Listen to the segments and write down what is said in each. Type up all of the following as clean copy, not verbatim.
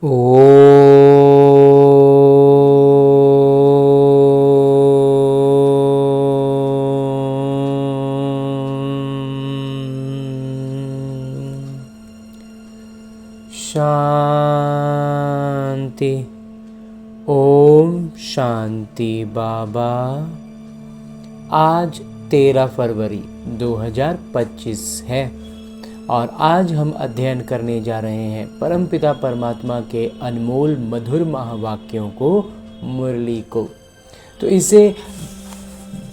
ओ शांति। ओम शांति। बाबा, आज 13 फरवरी 2025 है और आज हम अध्ययन करने जा रहे हैं परमपिता परमात्मा के अनमोल मधुर महावाक्यों को, मुरली को। तो इसे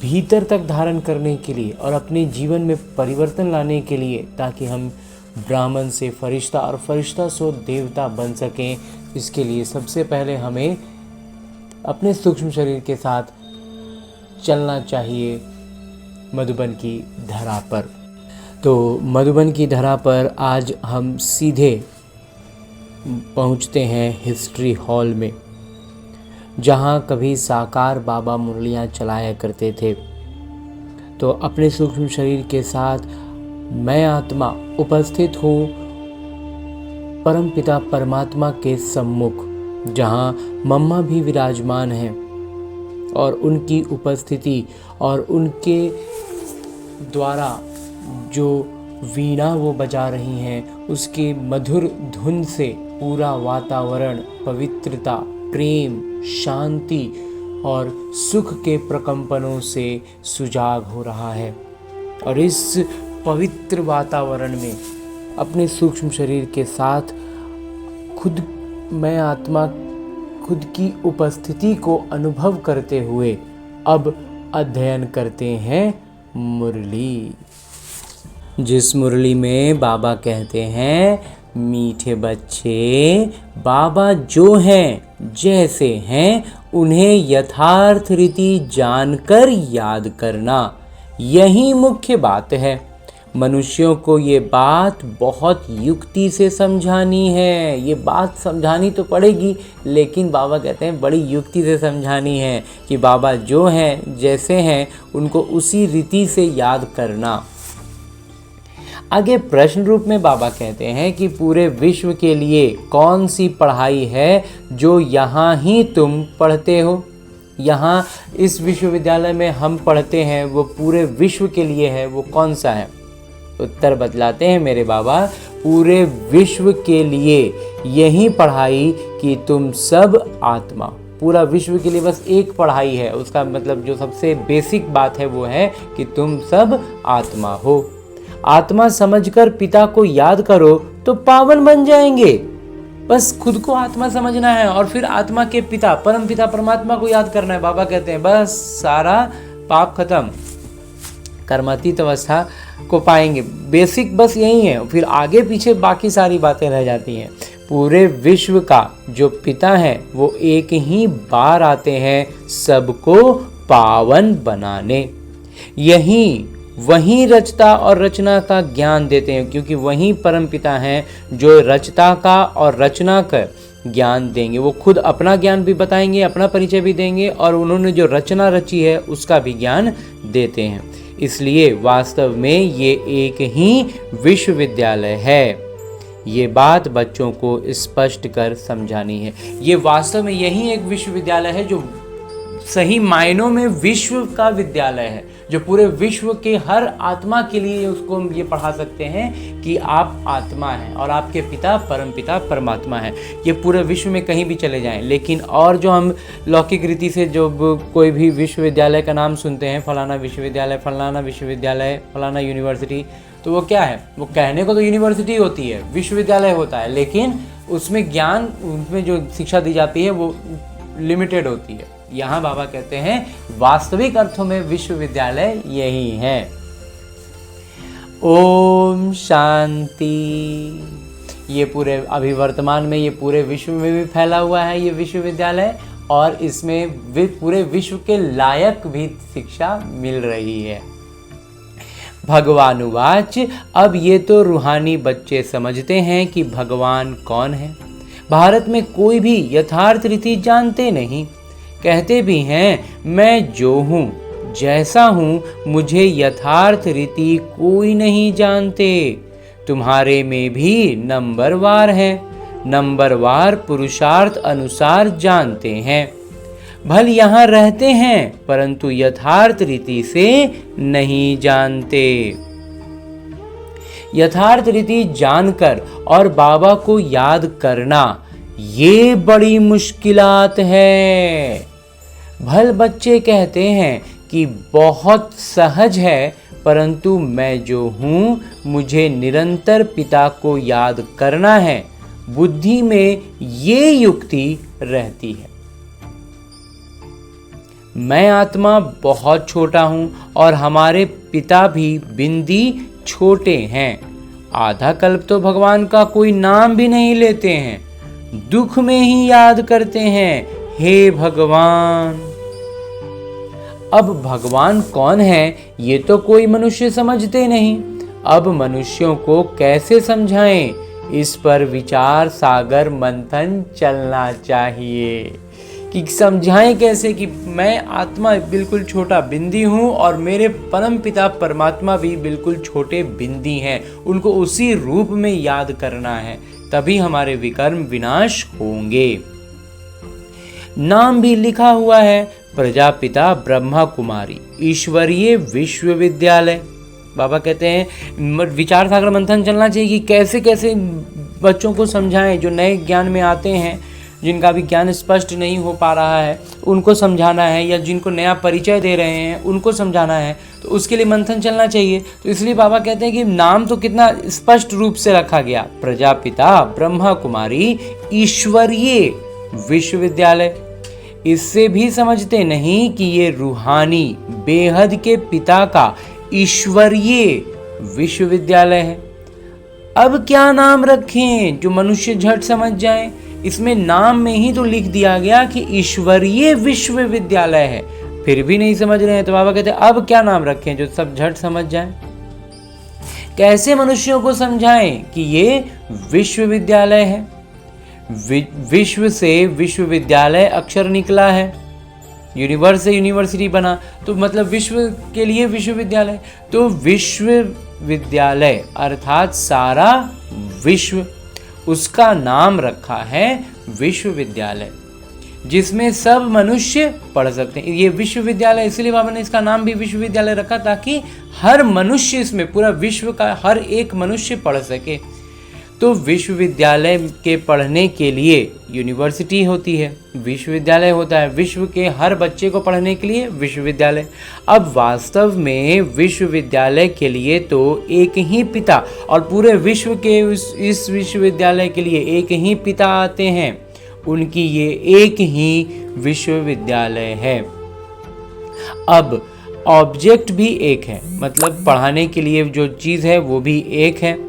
भीतर तक धारण करने के लिए और अपने जीवन में परिवर्तन लाने के लिए, ताकि हम ब्राह्मण से फरिश्ता और फरिश्ता से देवता बन सकें, इसके लिए सबसे पहले हमें अपने सूक्ष्म शरीर के साथ चलना चाहिए मधुबन की धरा पर। तो मधुबन की धरा पर आज हम सीधे पहुंचते हैं हिस्ट्री हॉल में, जहां कभी साकार बाबा मुरलियां चलाया करते थे। तो अपने सूक्ष्म शरीर के साथ मैं आत्मा उपस्थित हूँ परमपिता परमात्मा के सम्मुख, जहाँ मम्मा भी विराजमान हैं और उनकी उपस्थिति और उनके द्वारा जो वीणा वो बजा रही हैं, उसके मधुर धुन से पूरा वातावरण पवित्रता, प्रेम, शांति और सुख के प्रकंपनों से सुजाग हो रहा है। और इस पवित्र वातावरण में अपने सूक्ष्म शरीर के साथ खुद मैं आत्मा खुद की उपस्थिति को अनुभव करते हुए अब अध्ययन करते हैं मुरली, जिस मुरली में बाबा कहते हैं, मीठे बच्चे, बाबा जो हैं जैसे हैं उन्हें यथार्थ रीति जानकर याद करना, यही मुख्य बात है। मनुष्यों को ये बात बहुत युक्ति से समझानी है। ये बात समझानी तो पड़ेगी, लेकिन बाबा कहते हैं बड़ी युक्ति से समझानी है कि बाबा जो हैं जैसे हैं उनको उसी रीति से याद करना। आगे प्रश्न रूप में बाबा कहते हैं कि पूरे विश्व के लिए कौन सी पढ़ाई है जो यहाँ ही तुम पढ़ते हो। यहाँ इस विश्वविद्यालय में हम पढ़ते हैं वो पूरे विश्व के लिए है, वो कौन सा है? उत्तर बतलाते हैं मेरे बाबा, पूरे विश्व के लिए यही पढ़ाई कि तुम सब आत्मा। पूरा विश्व के लिए बस एक पढ़ाई है, उसका मतलब जो सबसे बेसिक बात है वो है कि तुम सब आत्मा हो। आत्मा समझकर पिता को याद करो तो पावन बन जाएंगे। बस खुद को आत्मा समझना है और फिर आत्मा के पिता परम पिता परमात्मा को याद करना है। बाबा कहते हैं बस सारा पाप खत्म, कर्मातीत अवस्था को पाएंगे। बेसिक बस यही है, फिर आगे पीछे बाकी सारी बातें रह जाती हैं। पूरे विश्व का जो पिता है वो एक ही बार आते हैं सबको पावन बनाने। वही रचता और रचना का ज्ञान देते हैं, क्योंकि वही परम पिता हैं जो रचता का और रचना का ज्ञान देंगे। वो खुद अपना ज्ञान भी बताएंगे, अपना परिचय भी देंगे और उन्होंने जो रचना रची है उसका भी ज्ञान देते हैं। इसलिए वास्तव में ये एक ही विश्वविद्यालय है। ये बात बच्चों को स्पष्ट कर समझानी है। ये वास्तव में यही एक विश्वविद्यालय है जो सही मायनों में विश्व का विद्यालय है, जो पूरे विश्व के हर आत्मा के लिए उसको हम ये पढ़ा सकते हैं कि आप आत्मा हैं और आपके पिता परमपिता परमात्मा है। ये पूरे विश्व में कहीं भी चले जाएं। लेकिन और जो हम लौकिक रीति से जो कोई भी विश्वविद्यालय का नाम सुनते हैं, फलाना विश्वविद्यालय, फलाना यूनिवर्सिटी, तो वो क्या है? वो कहने को तो यूनिवर्सिटी होती है, विश्वविद्यालय होता है, लेकिन उसमें ज्ञान, उसमें जो शिक्षा दी जाती है वो लिमिटेड होती है। यहाँ बाबा कहते हैं वास्तविक अर्थों में विश्वविद्यालय यही है। ओम शांति। ये पूरे अभी वर्तमान में ये पूरे विश्व में भी फैला हुआ है ये विश्वविद्यालय, और इसमें पूरे विश्व के लायक भी शिक्षा मिल रही है। भगवानुवाच। अब ये तो रूहानी बच्चे समझते हैं कि भगवान कौन है। भारत में कोई भी यथार्थ रीति जानते नहीं। कहते भी हैं मैं जो हूँ जैसा हूँ, मुझे यथार्थ रीति कोई नहीं जानते। तुम्हारे में भी नंबरवार है, नंबरवार पुरुषार्थ अनुसार जानते हैं। भल यहाँ रहते हैं परंतु यथार्थ रीति से नहीं जानते। यथार्थ रीति जानकर और बाबा को याद करना ये बड़ी मुश्किलात है। भल बच्चे कहते हैं कि बहुत सहज है, परंतु मैं जो हूँ मुझे निरंतर पिता को याद करना है। बुद्धि में ये युक्ति रहती है। मैं आत्मा बहुत छोटा हूँ और हमारे पिता भी बिंदी छोटे हैं। आधा कल्प तो भगवान का कोई नाम भी नहीं लेते हैं, दुख में ही याद करते हैं, हे भगवान। अब भगवान कौन है ये तो कोई मनुष्य समझते नहीं। अब मनुष्यों को कैसे समझाएं, इस पर विचार सागर मंथन चलना चाहिए कि समझाएं कैसे कि मैं आत्मा बिल्कुल छोटा बिंदी हूँ और मेरे परम पिता परमात्मा भी बिल्कुल छोटे बिंदी हैं। उनको उसी रूप में याद करना है, तभी हमारे विकर्म विनाश होंगे। नाम भी लिखा हुआ है, प्रजापिता ब्रह्मा कुमारी ईश्वरीय विश्वविद्यालय। बाबा कहते हैं विचार सागर मंथन चलना चाहिए कि कैसे कैसे बच्चों को समझाएं, जो नए ज्ञान में आते हैं, जिनका भी ज्ञान स्पष्ट नहीं हो पा रहा है उनको समझाना है, या जिनको नया परिचय दे रहे हैं उनको समझाना है, तो उसके लिए मंथन चलना चाहिए। तो इसलिए बाबा कहते हैं कि नाम तो कितना स्पष्ट रूप से रखा गया, प्रजापिता ब्रह्मा कुमारी ईश्वरीय विश्वविद्यालय। इससे भी समझते नहीं कि ये रूहानी बेहद के पिता का ईश्वरीय विश्वविद्यालय है। अब क्या नाम रखें जो मनुष्य झट समझ जाए। इसमें नाम में ही तो लिख दिया गया कि ईश्वरीय विश्वविद्यालय है, फिर भी नहीं समझ रहे हैं। तो बाबा कहते हैं अब क्या नाम रखें जो सब झट समझ जाए। कैसे मनुष्यों को समझाएं कि ये विश्वविद्यालय है। विश्व से विश्वविद्यालय अक्षर निकला है, यूनिवर्स से यूनिवर्सिटी बना, तो मतलब विश्व के लिए विश्वविद्यालय। तो विश्वविद्यालय अर्थात सारा विश्व, उसका नाम रखा है विश्वविद्यालय, जिसमें सब मनुष्य पढ़ सकते हैं। ये विश्वविद्यालय इसलिए बाबा ने इसका नाम भी विश्वविद्यालय रखा ताकि हर मनुष्य, इसमें पूरा विश्व का हर एक मनुष्य पढ़ सके। तो विश्वविद्यालय के पढ़ने के लिए यूनिवर्सिटी होती है, विश्वविद्यालय होता है विश्व के हर बच्चे को पढ़ने के लिए विश्वविद्यालय। अब वास्तव में विश्वविद्यालय के लिए तो एक ही पिता, और पूरे विश्व के इस विश्वविद्यालय के लिए एक ही पिता आते हैं, उनकी ये एक ही विश्वविद्यालय है। अब ऑब्जेक्ट भी एक है, मतलब पढ़ाने के लिए जो चीज़ है वो भी एक है,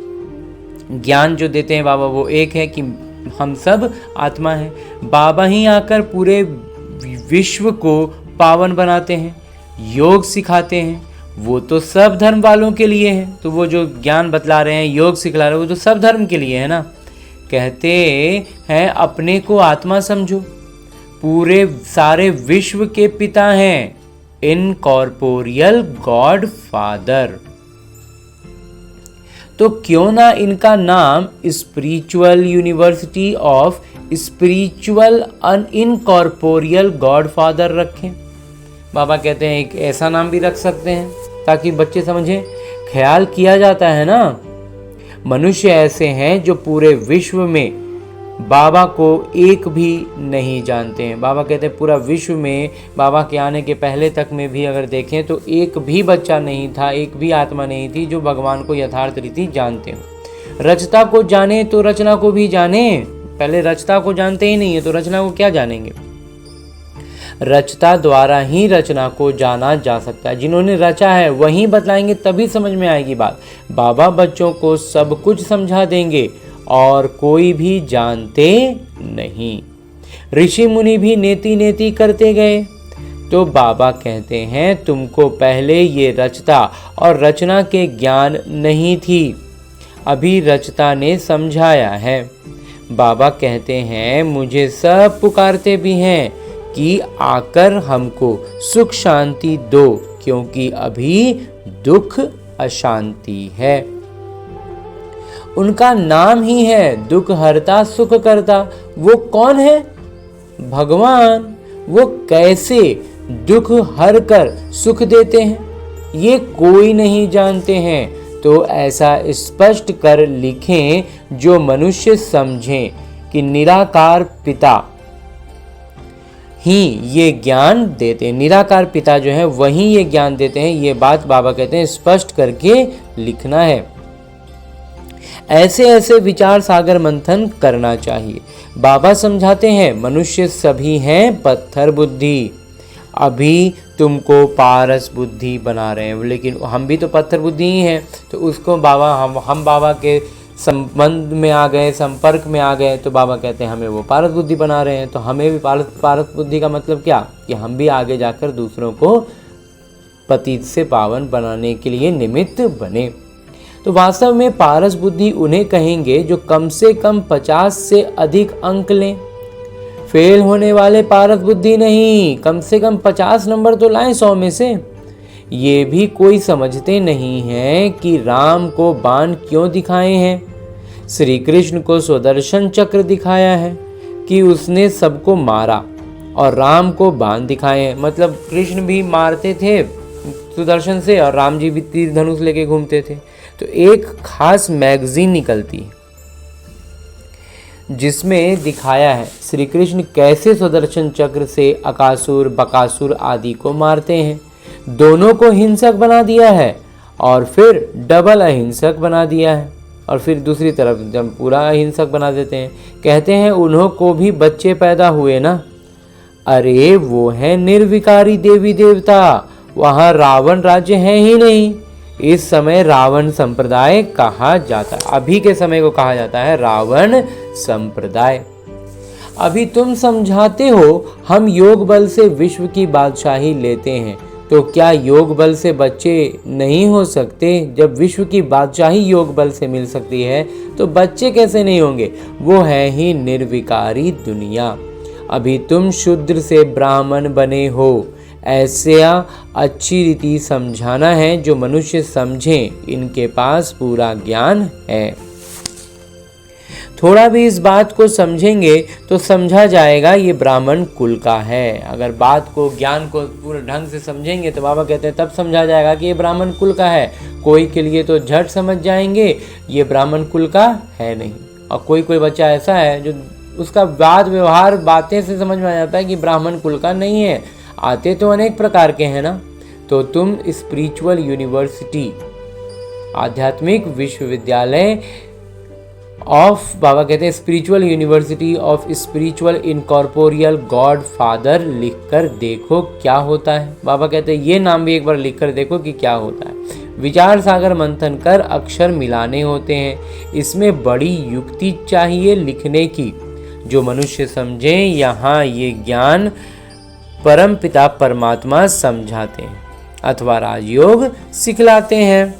ज्ञान जो देते हैं बाबा वो एक है कि हम सब आत्मा हैं। बाबा ही आकर पूरे विश्व को पावन बनाते हैं, योग सिखाते हैं, वो तो सब धर्म वालों के लिए है। तो वो जो ज्ञान बतला रहे हैं, योग सिखला रहे हैं, वो तो सब धर्म के लिए है ना। कहते हैं अपने को आत्मा समझो, पूरे सारे विश्व के पिता हैं, इनकॉर्पोरियल गॉड फादर। तो क्यों ना इनका नाम spiritual university of spiritual incorporeal God father रखें। बाबा कहते हैं एक ऐसा नाम भी रख सकते हैं ताकि बच्चे समझें। ख्याल किया जाता है ना, मनुष्य ऐसे हैं जो पूरे विश्व में बाबा को एक भी नहीं जानते हैं। बाबा कहते हैं पूरा विश्व में बाबा के आने के पहले तक में भी अगर देखें तो एक भी बच्चा नहीं था, एक भी आत्मा नहीं थी जो भगवान को यथार्थ रीति जानते हो। रचता को जाने तो रचना को भी जाने, पहले रचता को जानते ही नहीं है तो रचना को क्या जानेंगे। रचता द्वारा ही रचना को जाना जा सकता है, जिन्होंने रचा है वही बतलाएंगे तभी समझ में आएगी बात। बाबा बच्चों को सब कुछ समझा देंगे और कोई भी जानते नहीं। ऋषि मुनि भी नेति नेति करते गए, तो बाबा कहते हैं तुमको पहले ये रचता और रचना के ज्ञान नहीं थी, अभी रचता ने समझाया है। बाबा कहते हैं मुझे सब पुकारते भी हैं कि आकर हमको सुख शांति दो, क्योंकि अभी दुख अशांति है। उनका नाम ही है दुख हरता सुख करता। वो कौन है? भगवान। वो कैसे दुख हर कर सुख देते हैं ये कोई नहीं जानते हैं। तो ऐसा स्पष्ट कर लिखें जो मनुष्य समझें कि निराकार पिता ही ये ज्ञान देते हैं। निराकार पिता जो है वही ये ज्ञान देते हैं। ये बात बाबा कहते हैं स्पष्ट करके लिखना है। ऐसे ऐसे विचार सागर मंथन करना चाहिए। बाबा समझाते हैं मनुष्य सभी हैं पत्थर बुद्धि, अभी तुमको पारस बुद्धि बना रहे हैं, लेकिन हम भी तो पत्थर बुद्धि ही हैं। तो उसको बाबा हम बाबा के संबंध में आ गए, संपर्क में आ गए, तो बाबा कहते हैं हमें वो पारस बुद्धि बना रहे हैं। तो हमें भी पारस बुद्धि का मतलब क्या कि हम भी आगे जाकर दूसरों को पतित से पावन बनाने के लिए निमित्त बने। तो वास्तव में पारस बुद्धि उन्हें कहेंगे जो कम से कम 50 से अधिक अंक लें। फेल होने वाले पारस बुद्धि नहीं, कम से कम 50 नंबर तो लाएं 100 में से। ये भी कोई समझते नहीं हैं कि राम को बाण क्यों दिखाए हैं। श्री कृष्ण को सुदर्शन चक्र दिखाया है कि उसने सबको मारा, और राम को बाण दिखाए हैं, मतलब कृष्ण भी मारते थे सुदर्शन से और राम जी भी तीर धनुष लेके घूमते थे। तो एक खास मैगजीन निकलती है जिसमें दिखाया है श्री कृष्ण कैसे सुदर्शन चक्र से अकासुर बकासुर आदि को मारते हैं। दोनों को हिंसक बना दिया है और फिर डबल अहिंसक बना दिया है, और फिर दूसरी तरफ जब पूरा अहिंसक बना देते हैं। कहते हैं उन्हों को भी बच्चे पैदा हुए ना। अरे वो है निर्विकारी देवी देवता, वहाँ रावण राज्य है ही नहीं। इस समय रावण संप्रदाय कहा जाता है, अभी के समय को कहा जाता है रावण संप्रदाय। अभी तुम समझाते हो हम योग बल से विश्व की बादशाही लेते हैं, तो क्या योग बल से बच्चे नहीं हो सकते? जब विश्व की बादशाही योग बल से मिल सकती है तो बच्चे कैसे नहीं होंगे? वो है ही निर्विकारी दुनिया। अभी तुम शूद्र से ब्राह्मण बने हो, ऐसा अच्छी रीति समझाना है जो मनुष्य समझें, इनके पास पूरा ज्ञान है। थोड़ा भी इस बात को समझेंगे तो समझा जाएगा ये ब्राह्मण कुल का है। अगर बात को ज्ञान को पूरे ढंग से समझेंगे तो बाबा कहते हैं तब समझा जाएगा कि ये ब्राह्मण कुल का है। कोई के लिए तो झट समझ जाएंगे ये ब्राह्मण कुल का है नहीं, और कोई कोई बच्चा ऐसा है जो उसका वाद व्यवहार बातें से समझ में आ जाता है कि ब्राह्मण कुल का नहीं है। आते तो अनेक प्रकार के हैं ना। तो तुम स्पिरिचुअल यूनिवर्सिटी, आध्यात्मिक विश्वविद्यालय ऑफ, बाबा कहते हैं spiritual university of spiritual incorporeal God father लिखकर देखो क्या होता है। बाबा कहते हैं ये नाम भी एक बार लिखकर देखो कि क्या होता है। विचार सागर मंथन कर अक्षर मिलाने होते हैं। इसमें बड़ी युक्ति चाहिए लिखने की, जो मनुष्य समझे। यहाँ ये ज्ञान परम पिता परमात्मा समझाते हैं अथवा राजयोग सिखलाते हैं।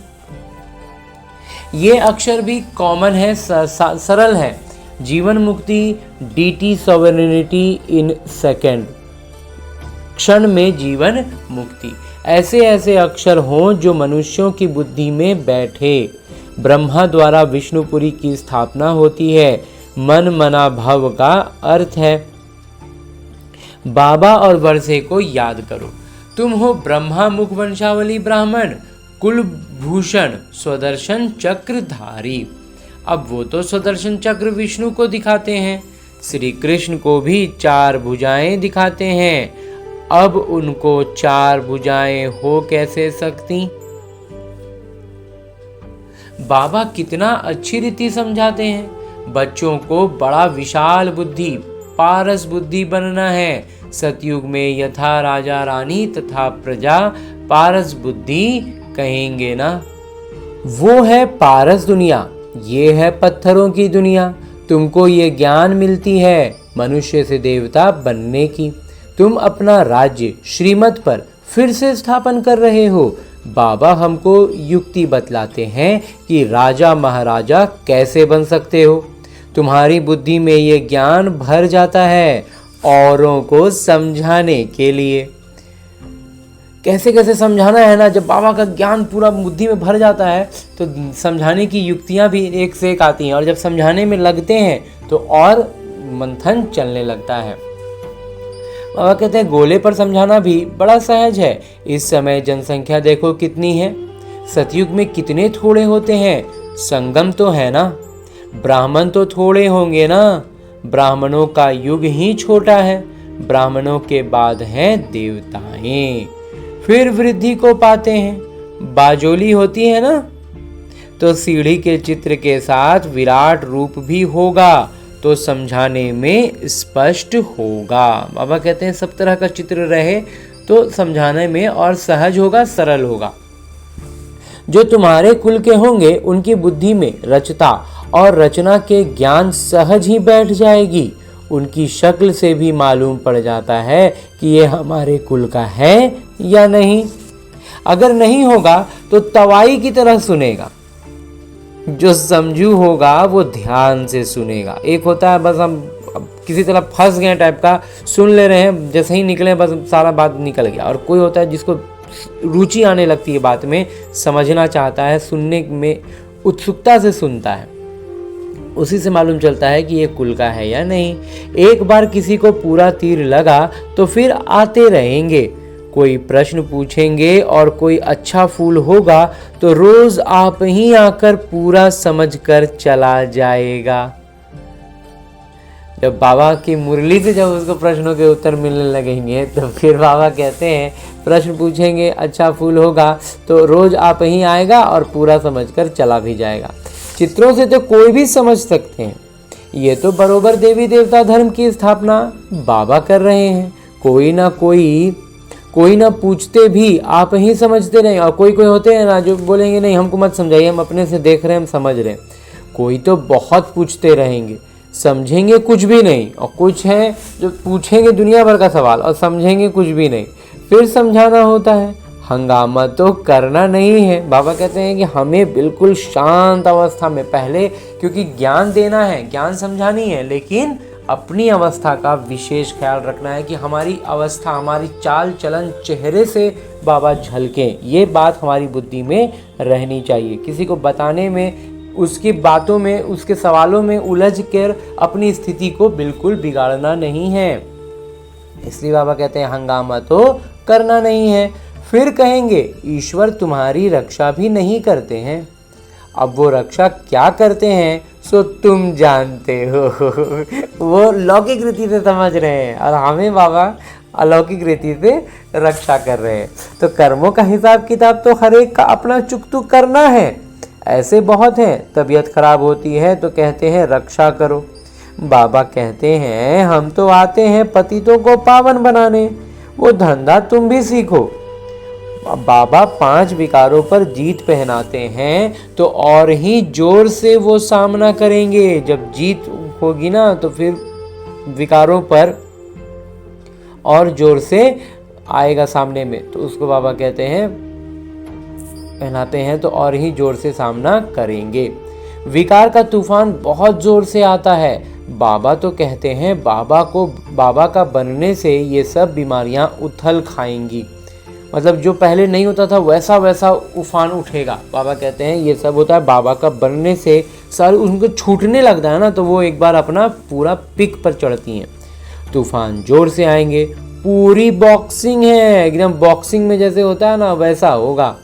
ये अक्षर भी कॉमन है, सरल है। जीवन मुक्ति, डीटी सॉवरेनिटी इन सेकंड, क्षण में जीवन मुक्ति। ऐसे ऐसे अक्षर हों जो मनुष्यों की बुद्धि में बैठे। ब्रह्मा द्वारा विष्णुपुरी की स्थापना होती है। मन मना भव का अर्थ है। बाबा और वर्षे को याद करो। तुम हो ब्रह्मा मुख वंशावली ब्राह्मण, कुलभूषण स्वदर्शन चक्रधारी। अब वो तो स्वदर्शन चक्र विष्णु को दिखाते हैं, श्री कृष्ण को भी 4 भुजाएं दिखाते हैं। अब उनको 4 भुजाएं हो कैसे सकती? बाबा कितना अच्छी रीति समझाते हैं। बच्चों को बड़ा विशाल बुद्धि, पारस बुद्धि बनना है। सतयुग में यथा राजा रानी तथा प्रजा पारस बुद्धि कहेंगे ना। वो है पारस दुनिया, ये है पत्थरों की दुनिया। तुमको ये ज्ञान मिलती है मनुष्य से देवता बनने की। तुम अपना राज्य श्रीमत पर फिर से स्थापन कर रहे हो। बाबा हमको युक्ति बतलाते हैं कि राजा महाराजा कैसे बन सकते हो। तुम्हारी बुद्धि में ये ज्ञान भर जाता है औरों को समझाने के लिए। कैसे कैसे समझाना है ना। जब बाबा का ज्ञान पूरा बुद्धि में भर जाता है तो समझाने की युक्तियाँ भी एक से एक आती हैं, और जब समझाने में लगते हैं तो और मंथन चलने लगता है। बाबा कहते हैं गोले पर समझाना भी बड़ा सहज है। इस समय जनसंख्या देखो कितनी है, सतयुग में कितने थोड़े होते हैं, संगम तो है ना, ब्राह्मण तो थोड़े होंगे ना, ब्राह्मणों का युग ही छोटा है, ब्राह्मणों के बाद हैं देवताएं, फिर वृद्धि को पाते हैं। बाजोली होती है ना तो सीढ़ी के चित्र के साथ विराट रूप भी होगा तो समझाने में स्पष्ट होगा। बाबा कहते हैं सब तरह का चित्र रहे तो समझाने में और सहज होगा, सरल होगा। जो तुम्हारे कुल के होंगे उनकी बुद्धि में रचता और रचना के ज्ञान सहज ही बैठ जाएगी। उनकी शक्ल से भी मालूम पड़ जाता है कि ये हमारे कुल का है या नहीं। अगर नहीं होगा तो तवाई की तरह सुनेगा। जो समझू होगा वो ध्यान से सुनेगा। एक होता है बस हम किसी तरह फंस गए टाइप का, सुन ले रहे हैं, जैसे ही निकले बस सारा बात निकल गया। और कोई होता है जिसको रुचि आने लगती है बात में, समझना चाहता है, सुनने में उत्सुकता से सुनता है, उसी से मालूम चलता है कि ये कुल का है या नहीं। एक बार किसी को पूरा तीर लगा तो फिर आते रहेंगे। कोई प्रश्न पूछेंगे और कोई अच्छा फूल होगा तो रोज आप ही आकर पूरा समझकर चला जाएगा। जब बाबा की मुरली से जब उसको प्रश्नों के उत्तर मिलने लगेंगे तो फिर बाबा कहते हैं प्रश्न पूछेंगे, अच्छा फूल होगा तो रोज आप ही आएगा और पूरा समझकर चला भी जाएगा। चित्रों से तो कोई भी समझ सकते हैं। ये तो बरोबर देवी देवता धर्म की स्थापना बाबा कर रहे हैं। कोई ना पूछते भी आप ही समझते रहे। और कोई होते हैं ना जो बोलेंगे नहीं हमको मत समझाइए, हम अपने से देख रहे हैं, हम समझ रहे हैं। कोई तो बहुत पूछते रहेंगे, समझेंगे कुछ भी नहीं। और कुछ हैं जो पूछेंगे दुनिया भर का सवाल और समझेंगे कुछ भी नहीं, फिर समझाना होता है। हंगामा तो करना नहीं है। बाबा कहते हैं कि हमें बिल्कुल शांत अवस्था में पहले, क्योंकि ज्ञान देना है, ज्ञान समझानी है, लेकिन अपनी अवस्था का विशेष ख्याल रखना है कि हमारी अवस्था, हमारी चाल चलन चेहरे से बाबा झलकें। ये बात हमारी बुद्धि में रहनी चाहिए। किसी को बताने में, उसकी बातों में, उसके सवालों में उलझ कर अपनी स्थिति को बिल्कुल बिगाड़ना नहीं है। इसलिए बाबा कहते हैं हंगामा तो करना नहीं है। फिर कहेंगे ईश्वर तुम्हारी रक्षा भी नहीं करते हैं। अब वो रक्षा क्या करते हैं सो तुम जानते हो। वो लौकिक रीति से समझ रहे हैं और हमें बाबा अलौकिक रीति से रक्षा कर रहे हैं। तो कर्मों का हिसाब किताब तो हर एक का अपना चुकतुक करना है। ऐसे बहुत हैं, तबीयत खराब होती है तो कहते हैं रक्षा करो। बाबा कहते हैं हम तो आते हैं पतितों को पावन बनाने, वो धंधा तुम भी सीखो। बाबा 5 विकारों पर जीत पहनाते हैं तो और ही जोर से वो सामना करेंगे। जब जीत होगी ना तो फिर विकारों पर और जोर से आएगा सामने में, तो उसको बाबा कहते हैं पहनाते हैं तो और ही जोर से सामना करेंगे। विकार का तूफान बहुत जोर से आता है। बाबा तो कहते हैं बाबा का बनने से ये सब बीमारियां उथल खाएंगी। मतलब जो पहले नहीं होता था वैसा वैसा उफान उठेगा। बाबा कहते हैं ये सब होता है बाबा का बनने से। सारे उनको छूटने लगता है ना तो वो एक बार अपना पूरा पिक पर चढ़ती हैं। तूफान जोर से आएंगे, पूरी बॉक्सिंग है, एकदम बॉक्सिंग में जैसे होता है ना वैसा होगा।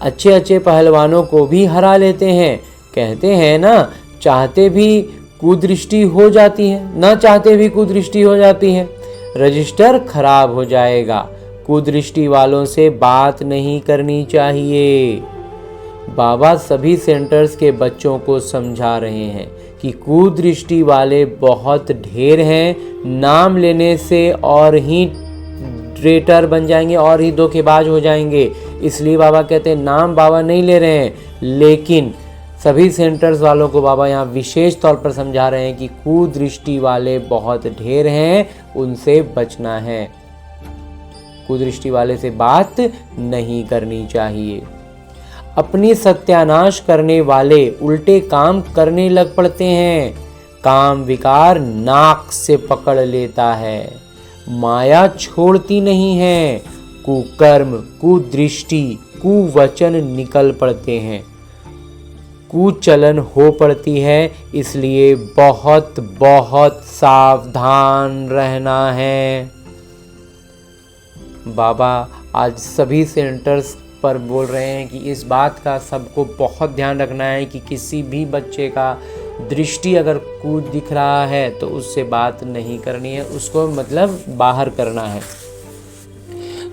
अच्छे अच्छे पहलवानों को भी हरा लेते हैं। कहते हैं ना चाहते भी कुदृष्टि हो जाती है, ना चाहते भी कुदृष्टि हो जाती है। रजिस्टर खराब हो जाएगा। कुदृष्टि वालों से बात नहीं करनी चाहिए। बाबा सभी सेंटर्स के बच्चों को समझा रहे हैं कि कुदृष्टि वाले बहुत ढेर हैं। नाम लेने से और ही ट्रेटर बन जाएंगे और ही धोखेबाज हो जाएंगे। इसलिए बाबा कहते हैं नाम बाबा नहीं ले रहे हैं, लेकिन सभी सेंटर्स वालों को बाबा यहाँ विशेष तौर पर समझा रहे हैं कि कुदृष्टि वाले बहुत ढेर हैं, उनसे बचना है। कुदृष्टि वाले से बात नहीं करनी चाहिए। अपनी सत्यानाश करने वाले उल्टे काम करने लग पड़ते हैं। काम विकार नाक से पकड़ लेता है, माया छोड़ती नहीं है। कुकर्म, कुदृष्टि, कुवचन निकल पड़ते हैं, कुचलन हो पड़ती है। इसलिए बहुत बहुत सावधान रहना है। बाबा आज सभी सेंटर्स पर बोल रहे हैं कि इस बात का सबको बहुत ध्यान रखना है कि किसी भी बच्चे का दृष्टि अगर कूद दिख रहा है तो उससे बात नहीं करनी है, उसको मतलब बाहर करना है।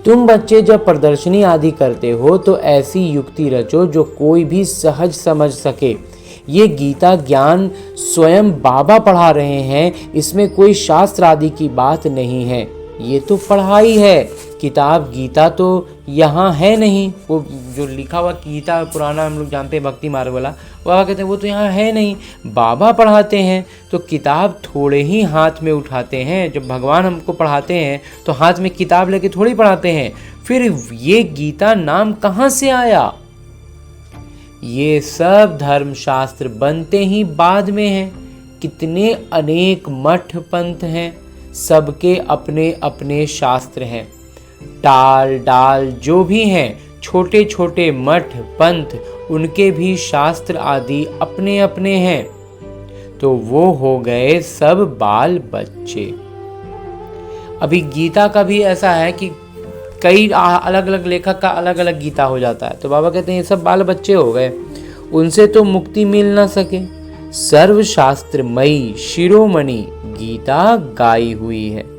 तुम बच्चे जब प्रदर्शनी आदि करते हो तो ऐसी युक्ति रचो जो कोई भी सहज समझ सके। ये गीता ज्ञान स्वयं बाबा पढ़ा रहे हैं, इसमें कोई शास्त्र आदि की बात नहीं है। ये तो पढ़ाई है, किताब गीता तो यहाँ है नहीं। वो जो लिखा हुआ गीता पुराना हम लोग जानते हैं भक्ति मार्ग वाला, बाबा कहते हैं वो तो यहाँ है नहीं। बाबा पढ़ाते हैं तो किताब थोड़े ही हाथ में उठाते हैं। जब भगवान हमको पढ़ाते हैं तो हाथ में किताब लेके थोड़ी पढ़ाते हैं। फिर ये गीता नाम कहाँ से आया? ये सब धर्मशास्त्र बनते ही बाद में हैं। कितने अनेक मठ पंथ हैं, सबके अपने अपने शास्त्र हैं। टाल डाल जो भी हैं, छोटे छोटे मठ पंथ, उनके भी शास्त्र आदि अपने अपने हैं। तो वो हो गए सब बाल बच्चे। अभी गीता का भी ऐसा है कि कई अलग अलग लेखक का अलग अलग गीता हो जाता है। तो बाबा कहते हैं ये सब बाल बच्चे हो गए, उनसे तो मुक्ति मिल ना सके। सर्वशास्त्रमयी शिरोमणि गीता गाई हुई है।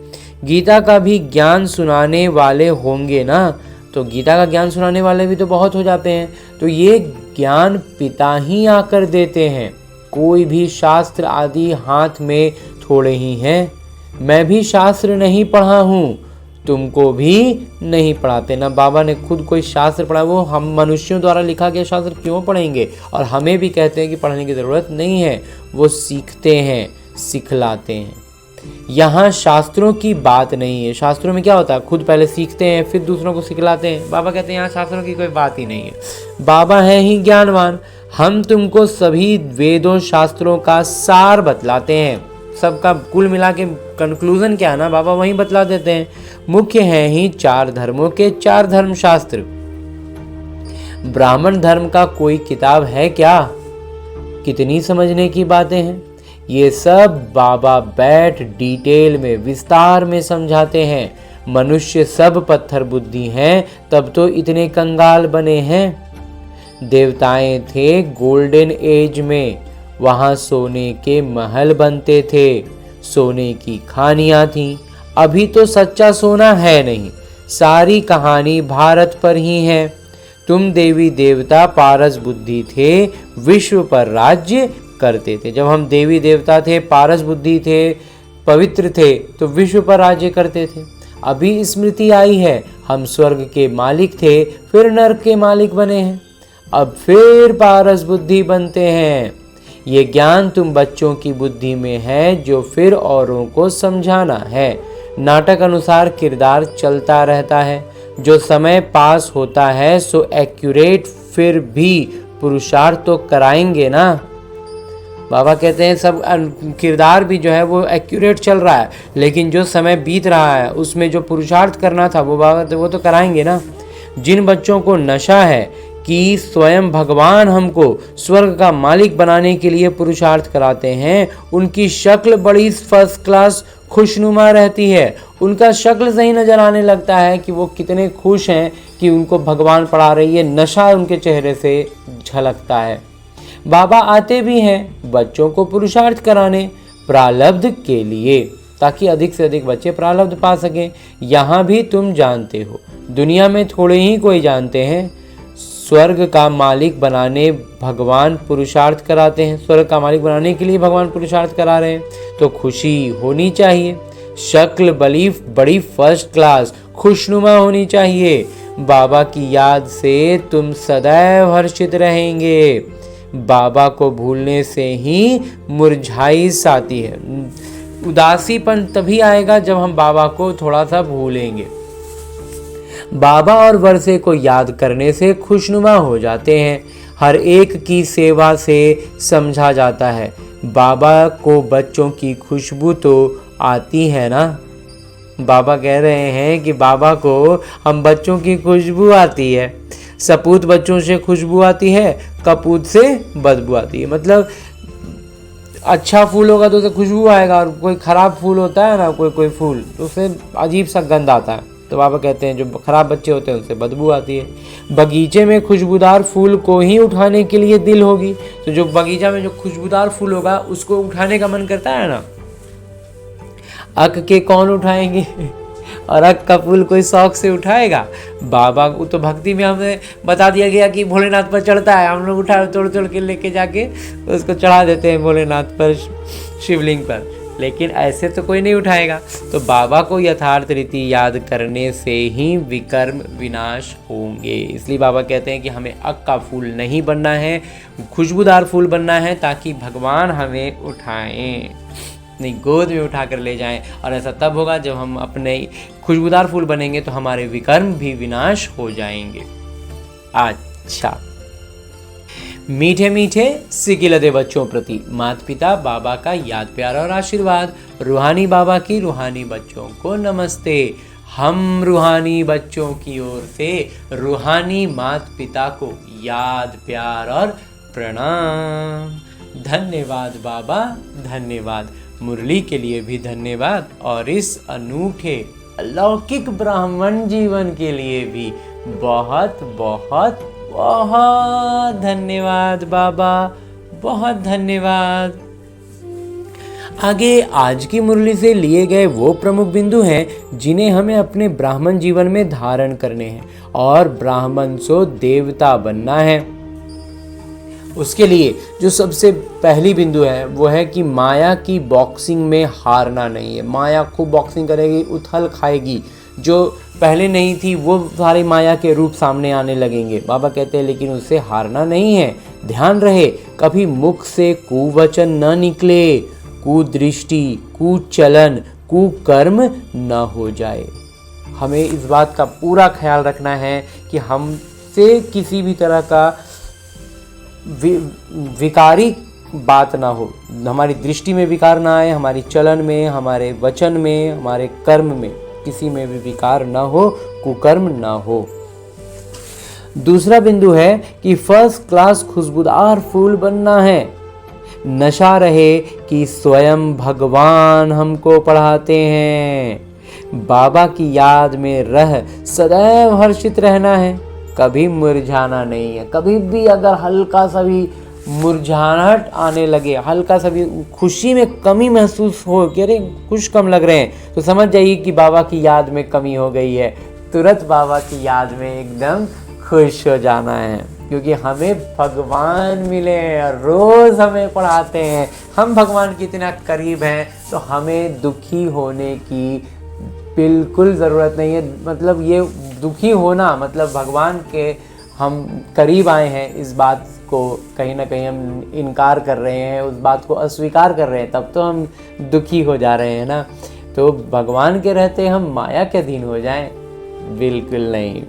गीता का भी ज्ञान सुनाने वाले होंगे ना, तो गीता का ज्ञान सुनाने वाले भी तो बहुत हो जाते हैं। तो ये ज्ञान पिता ही आकर देते हैं, कोई भी शास्त्र आदि हाथ में थोड़े ही हैं। मैं भी शास्त्र नहीं पढ़ा हूँ, तुमको भी नहीं पढ़ाते ना। बाबा ने खुद कोई शास्त्र पढ़ा, वो हम मनुष्यों द्वारा लिखा गया शास्त्र क्यों पढ़ेंगे? और हमें भी कहते हैं कि पढ़ने की ज़रूरत नहीं है। वो सीखते हैं, सिखलाते हैं। यहाँ शास्त्रों की बात नहीं है। शास्त्रों में क्या होता है, खुद पहले सीखते हैं फिर दूसरों को सिखलाते हैं। बाबा कहते हैं यहाँ शास्त्रों की कोई बात ही नहीं है। बाबा है ही ज्ञानवान। हम तुमको सभी वेदों शास्त्रों का सार बतलाते हैं। सबका कुल मिला के कंक्लूजन क्या है ना, बाबा वहीं बतला देते हैं। मुख्य हैं ही 4 धर्मों के 4 धर्मशास्त्र। ब्राह्मण धर्म का कोई किताब है क्या? कितनी समझने की बातें हैं। ये सब बाबा बैठ डिटेल में विस्तार में समझाते हैं। मनुष्य सब पत्थर बुद्धि हैं, तब तो इतने कंगाल बने हैं। देवताएं थे गोल्डन एज में, वहाँ सोने के महल बनते थे, सोने की खानियाँ थीं। अभी तो सच्चा सोना है नहीं, सारी कहानी भारत पर ही है। तुम देवी देवता पारस बुद्धि थे, विश्व पर राज्य करते थे। जब हम देवी देवता थे, पारस बुद्धि थे, पवित्र थे, तो विश्व पर राज्य करते थे। अभी स्मृति आई है, हम स्वर्ग के मालिक थे, फिर नरक के मालिक बने हैं, अब फिर पारस बुद्धि बनते हैं। ये ज्ञान तुम बच्चों की बुद्धि में है, जो फिर औरों को समझाना है। नाटक अनुसार किरदार चलता रहता है। जो समय पास होता है सो एक्यूरेट, फिर भी पुरुषार्थ तो कराएंगे ना। बाबा कहते हैं सब किरदार भी जो है वो एक्यूरेट चल रहा है, लेकिन जो समय बीत रहा है उसमें जो पुरुषार्थ करना था वो बाबा वो तो कराएंगे ना। जिन बच्चों को नशा है कि स्वयं भगवान हमको स्वर्ग का मालिक बनाने के लिए पुरुषार्थ कराते हैं, उनकी शक्ल बड़ी फर्स्ट क्लास खुशनुमा रहती है। उनका शक्ल सही नजर आने लगता है कि वो कितने खुश हैं कि उनको भगवान पढ़ा रही है। नशा उनके चेहरे से झलकता है। बाबा आते भी हैं बच्चों को पुरुषार्थ कराने, प्रारब्ध के लिए, ताकि अधिक से अधिक बच्चे प्रारब्ध पा सकें। यहाँ भी तुम जानते हो, दुनिया में थोड़े ही कोई जानते हैं, स्वर्ग का मालिक बनाने भगवान पुरुषार्थ कराते हैं। स्वर्ग का मालिक बनाने के लिए भगवान पुरुषार्थ करा रहे हैं, तो खुशी होनी चाहिए। शक्ल बड़ी फर्स्ट क्लास खुशनुमा होनी चाहिए। बाबा की याद से तुम सदैव हर्षित रहेंगे। बाबा को भूलने से ही मुरझाई आती है। उदासीपन तभी आएगा जब हम बाबा को थोड़ा सा भूलेंगे। बाबा और वर्षे को याद करने से खुशनुमा हो जाते हैं। हर एक की सेवा से समझा जाता है। बाबा को बच्चों की खुशबू तो आती है ना। बाबा कह रहे हैं कि बाबा को हम बच्चों की खुशबू आती है, सपूत बच्चों से खुशबू आती है, कपूत से बदबू आती है। मतलब अच्छा फूल होगा तो उसे खुशबू आएगा, और कोई ख़राब फूल होता है ना, कोई फूल, तो उससे अजीब सा गंध आता है। तो बाबा कहते हैं जो ख़राब बच्चे होते हैं उनसे बदबू आती है। बगीचे में खुशबूदार फूल को ही उठाने के लिए दिल होगी, तो जो बगीचा में जो खुशबूदार फूल होगा उसको उठाने का मन करता है ना। अक के कौन उठाएंगे और अक का फूल कोई शौक से उठाएगा। बाबा को तो भक्ति में हमें बता दिया गया कि भोलेनाथ पर चढ़ता है, हम लोग उठा तोड़ तोड़ के लेके जाके उसको चढ़ा देते हैं भोलेनाथ पर, शिवलिंग पर, लेकिन ऐसे तो कोई नहीं उठाएगा। तो बाबा को यथार्थ रीति याद करने से ही विकर्म विनाश होंगे। इसलिए बाबा कहते हैं कि हमें अक का फूल नहीं बनना है, खुशबूदार फूल बनना है, ताकि भगवान हमें उठाएं, अपनी गोद में उठा कर ले जाएं। और ऐसा तब होगा जब हम अपने खुशबूदार फूल बनेंगे तो हमारे विकर्म भी विनाश हो जाएंगे। अच्छा, मीठे मीठे सिकिलते बच्चों प्रति माता पिता बाबा का याद प्यार और आशीर्वाद। रूहानी बाबा की रूहानी बच्चों को नमस्ते। हम रूहानी बच्चों की ओर से रूहानी माता पिता को याद प्यार और प्रणाम। धन्यवाद बाबा, धन्यवाद। मुरली के लिए भी धन्यवाद, और इस अनूठे अलौकिक ब्राह्मण जीवन के लिए भी बहुत बहुत बहुत धन्यवाद बाबा, बहुत धन्यवाद। आगे आज की मुरली से लिए गए वो प्रमुख बिंदु हैं जिन्हें हमें अपने ब्राह्मण जीवन में धारण करने हैं और ब्राह्मण सो देवता बनना है। उसके लिए जो सबसे पहली बिंदु है वो है कि माया की बॉक्सिंग में हारना नहीं है। माया खूब बॉक्सिंग करेगी, उथल खाएगी, जो पहले नहीं थी वो सारी माया के रूप सामने आने लगेंगे। बाबा कहते हैं लेकिन उससे हारना नहीं है। ध्यान रहे कभी मुख से कुवचन न निकले, कुदृष्टि, कुचलन, कुकर्म न हो जाए। हमें इस बात का पूरा ख्याल रखना है कि हमसे किसी भी तरह का विकारी बात ना हो, हमारी दृष्टि में विकार ना आए, हमारी चलन में, हमारे वचन में, हमारे कर्म में किसी में भी विकार ना हो, कुकर्म ना हो। दूसरा बिंदु है कि फर्स्ट क्लास खुशबूदार फूल बनना है। नशा रहे कि स्वयं भगवान हमको पढ़ाते हैं। बाबा की याद में रह सदैव हर्षित रहना है, कभी मुरझाना नहीं है। कभी भी अगर हल्का सा भी मुरझाहट आने लगे, हल्का सा भी खुशी में कमी महसूस हो कि अरे खुश कम लग रहे हैं, तो समझ जाइए कि बाबा की याद में कमी हो गई है। तुरंत बाबा की याद में एकदम खुश हो जाना है, क्योंकि हमें भगवान मिले और रोज़ हमें पढ़ाते हैं। हम भगवान के इतना करीब हैं तो हमें दुखी होने की बिल्कुल ज़रूरत नहीं है। मतलब ये दुखी होना मतलब भगवान के हम करीब आए हैं, इस बात को कहीं ना कहीं हम इनकार कर रहे हैं, उस बात को अस्वीकार कर रहे हैं, तब तो हम दुखी हो जा रहे हैं ना। तो भगवान के रहते हम माया के अधीन हो जाएं? बिल्कुल नहीं।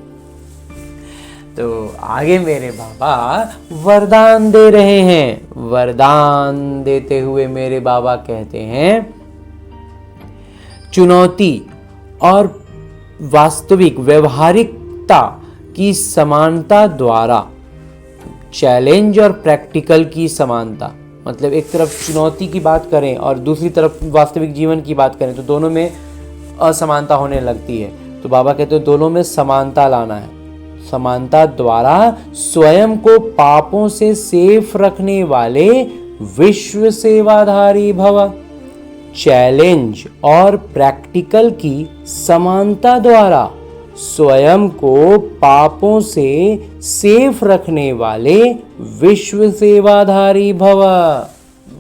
तो आगे मेरे बाबा वरदान दे रहे हैं। वरदान देते हुए मेरे बाबा कहते हैं, चुनौती और वास्तविक व्यवहारिकता की समानता द्वारा, चैलेंज और प्रैक्टिकल की समानता, मतलब एक तरफ चुनौती की बात करें और दूसरी तरफ वास्तविक जीवन की बात करें तो दोनों में असमानता होने लगती है। तो बाबा कहते हैं दोनों में समानता लाना है। समानता द्वारा स्वयं को पापों से सेफ रखने वाले विश्व सेवाधारी भव। चैलेंज और प्रैक्टिकल की समानता द्वारा स्वयं को पापों से सेफ रखने वाले विश्व सेवाधारी भव।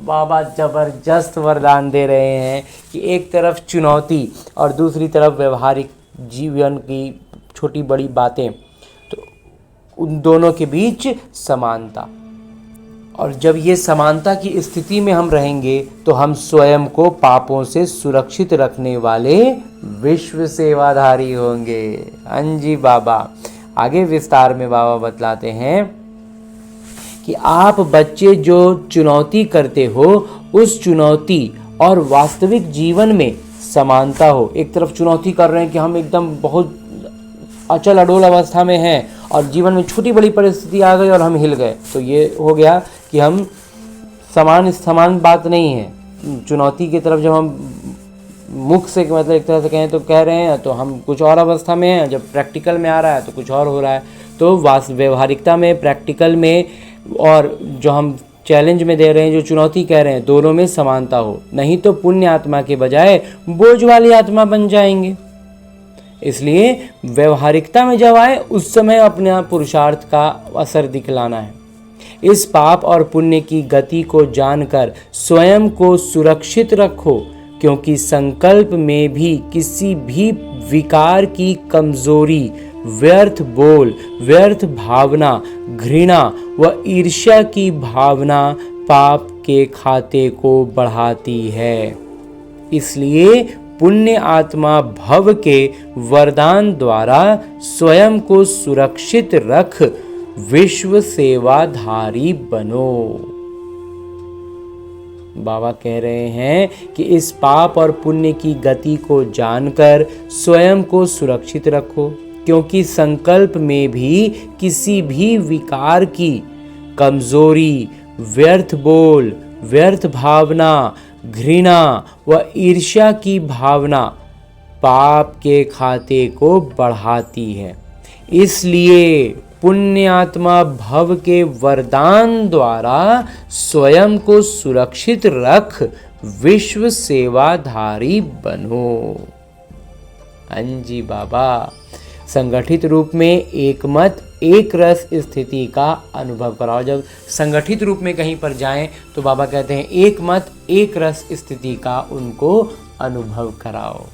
बाबा जबरदस्त वरदान दे रहे हैं कि एक तरफ चुनौती और दूसरी तरफ व्यवहारिक जीवन की छोटी बड़ी बातें, तो उन दोनों के बीच समानता। और जब ये समानता की स्थिति में हम रहेंगे तो हम स्वयं को पापों से सुरक्षित रखने वाले विश्व सेवाधारी होंगे। हाँ जी बाबा। आगे विस्तार में बाबा बतलाते हैं कि आप बच्चे जो चुनौती करते हो, उस चुनौती और वास्तविक जीवन में समानता हो। एक तरफ चुनौती कर रहे हैं कि हम एकदम बहुत अचल अडोल अवस्था में हैं और जीवन में छोटी बड़ी परिस्थिति आ गई और हम हिल गए, तो ये हो गया कि हम समान बात नहीं है। चुनौती की तरफ जब हम मुख से मतलब एक तरह से कहें तो कह रहे हैं तो हम कुछ और अवस्था में हैं, जब प्रैक्टिकल में आ रहा है तो कुछ और हो रहा है। तो व्यवहारिकता में, प्रैक्टिकल में और जो हम चैलेंज में दे रहे हैं, जो चुनौती कह रहे हैं, दोनों में समानता हो, नहीं तो पुण्य आत्मा के बजाय बोझ वाली आत्मा बन जाएंगे। इसलिए व्यवहारिकता में जब आए उस समय अपने पुरुषार्थ का असर दिखलाना है। इस पाप और पुण्य की गति को जानकर स्वयं को सुरक्षित रखो, क्योंकि संकल्प में भी किसी भी विकार की कमजोरी, व्यर्थ बोल, व्यर्थ भावना, घृणा व ईर्ष्या की भावना पाप के खाते को बढ़ाती है। इसलिए पुण्य आत्मा भव के वरदान द्वारा स्वयं को सुरक्षित रख विश्व सेवाधारी बनो। बाबा कह रहे हैं कि इस पाप और पुण्य की गति को जानकर स्वयं को सुरक्षित रखो, क्योंकि संकल्प में भी किसी भी विकार की कमजोरी, व्यर्थ बोल, व्यर्थ भावना, घृणा व ईर्ष्या की भावना पाप के खाते को बढ़ाती है। इसलिए पुण्य आत्मा भव के वरदान द्वारा स्वयं को सुरक्षित रख विश्व सेवाधारी बनो। अंजी बाबा, संगठित रूप में एक मत एक रस स्थिति का अनुभव कराओ। जब संगठित रूप में कहीं पर जाएं तो बाबा कहते हैं एक मत एक रस स्थिति का उनको अनुभव कराओ।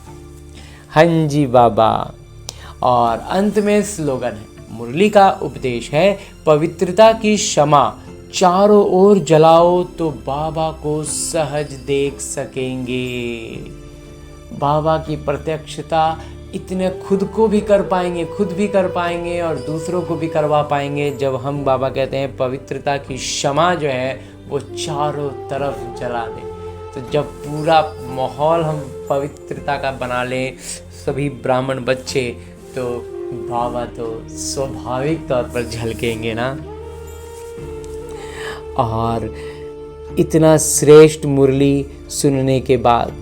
हाँ जी बाबा। और अंत में स्लोगन है, मुरली का उपदेश है, पवित्रता की क्षमा चारों ओर जलाओ तो बाबा को सहज देख सकेंगे। बाबा की प्रत्यक्षता इतने खुद को भी कर पाएंगे, खुद भी कर पाएंगे और दूसरों को भी करवा पाएंगे जब हम, बाबा कहते हैं, पवित्रता की क्षमा जो है वो चारों तरफ जला दें। तो जब पूरा माहौल हम पवित्रता का बना लें, सभी ब्राह्मण बच्चे, तो बाबा तो स्वाभाविक तौर पर झलकेंगे ना। और इतना श्रेष्ठ मुरली सुनने के बाद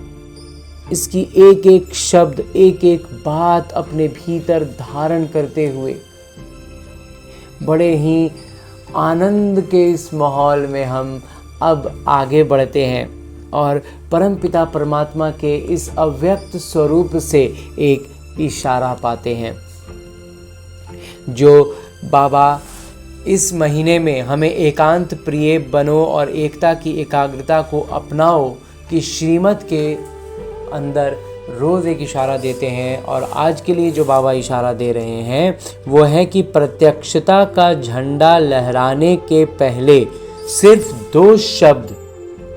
इसकी एक एक शब्द, एक एक बात अपने भीतर धारण करते हुए बड़े ही आनंद के इस माहौल में हम अब आगे बढ़ते हैं और परमपिता परमात्मा के इस अव्यक्त स्वरूप से एक इशारा पाते हैं, जो बाबा इस महीने में हमें एकांत प्रिय बनो और एकता की एकाग्रता को अपनाओ कि श्रीमत के अंदर रोज़ एक इशारा देते हैं। और आज के लिए जो बाबा इशारा दे रहे हैं वो है कि प्रत्यक्षता का झंडा लहराने के पहले सिर्फ 2 शब्द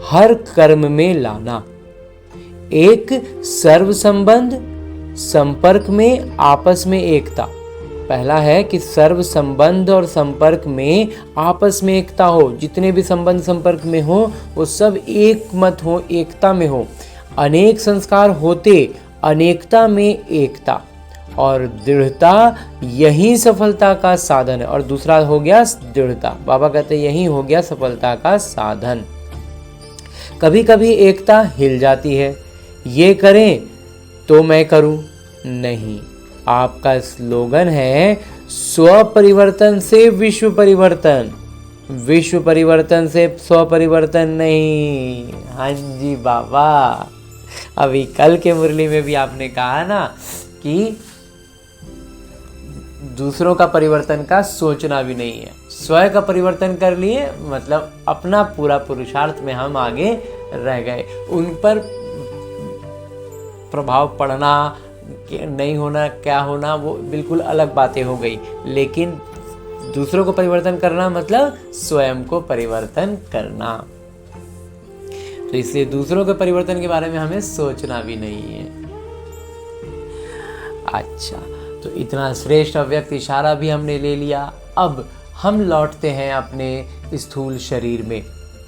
हर कर्म में लाना। एक, सर्व संबंध, संपर्क में आपस में एकता। पहला है कि सर्व संबंध और संपर्क में आपस में एकता हो, जितने भी संबंध संपर्क में हो वो सब एक मत हो, एकता में हो। अनेक संस्कार होते अनेकता में एकता, और दृढ़ता यही सफलता का साधन है। और दूसरा हो गया दृढ़ता, बाबा कहते हैं यही हो गया सफलता का साधन। कभी कभी एकता हिल जाती है, ये करें तो मैं करूं, नहीं। आपका स्लोगन है, स्व परिवर्तन से विश्व परिवर्तन, विश्व परिवर्तन से स्व परिवर्तन नहीं। हाँ जी बाबा। अभी कल के मुरली में भी आपने कहा ना कि दूसरों का परिवर्तन का सोचना भी नहीं है, स्वयं का परिवर्तन कर लिए, मतलब अपना पूरा पुरुषार्थ में हम आगे रह गए। उन पर प्रभाव पड़ना नहीं होना, क्या होना, वो बिल्कुल अलग बातें हो गई। लेकिन दूसरों को परिवर्तन करना मतलब स्वयं को परिवर्तन करना। तो इसलिए दूसरों के परिवर्तन के बारे में हमें सोचना भी नहीं है। अच्छा, तो इतना श्रेष्ठ अव्यक्त इशारा भी हमने ले लिया। अब हम लौटते हैं अपने स्थूल शरीर में।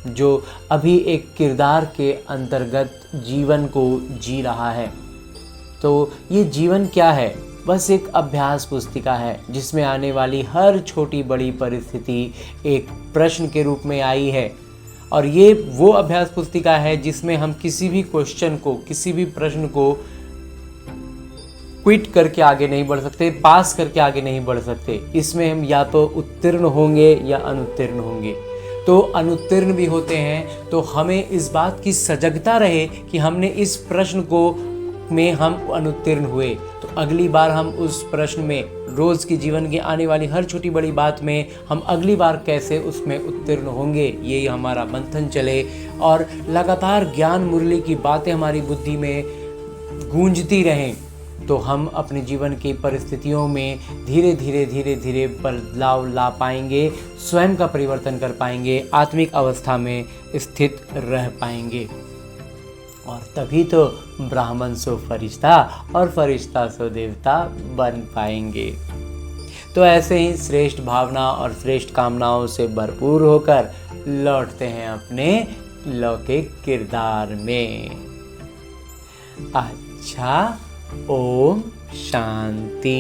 जो अभी एक किरदार के अंतर्गत जीवन को जी रहा है। तो ये जीवन क्या है? बस एक अभ्यास पुस्तिका है जिसमें आने वाली हर छोटी बड़ी परिस्थिति एक प्रश्न के रूप में आई है। और ये वो अभ्यास पुस्तिका है जिसमें हम किसी भी क्वेश्चन को, किसी भी प्रश्न को क्विट करके आगे नहीं बढ़ सकते, पास करके आगे नहीं बढ़ सकते। इसमें हम या तो उत्तीर्ण होंगे या अनुत्तीर्ण होंगे। तो अनुत्तीर्ण भी होते हैं तो हमें इस बात की सजगता रहे कि हमने इस प्रश्न को में हम अनुत्तीर्ण हुए, तो अगली बार हम उस प्रश्न में, रोज़ की जीवन की आने वाली हर छोटी बड़ी बात में हम अगली बार कैसे उसमें उत्तीर्ण होंगे, ये हमारा मंथन चले और लगातार ज्ञान मुरली की बातें हमारी बुद्धि में गूंजती रहें। तो हम अपने जीवन की परिस्थितियों में धीरे धीरे बदलाव ला पाएंगे, स्वयं का परिवर्तन कर पाएंगे, आत्मिक अवस्था में स्थित रह पाएंगे। और तभी तो ब्राह्मण सो फरिश्ता और फरिश्ता सो देवता बन पाएंगे। तो ऐसे ही श्रेष्ठ भावना और श्रेष्ठ कामनाओं से भरपूर होकर लौटते हैं अपने लौकिक किरदार में। अच्छा, ओम शांति।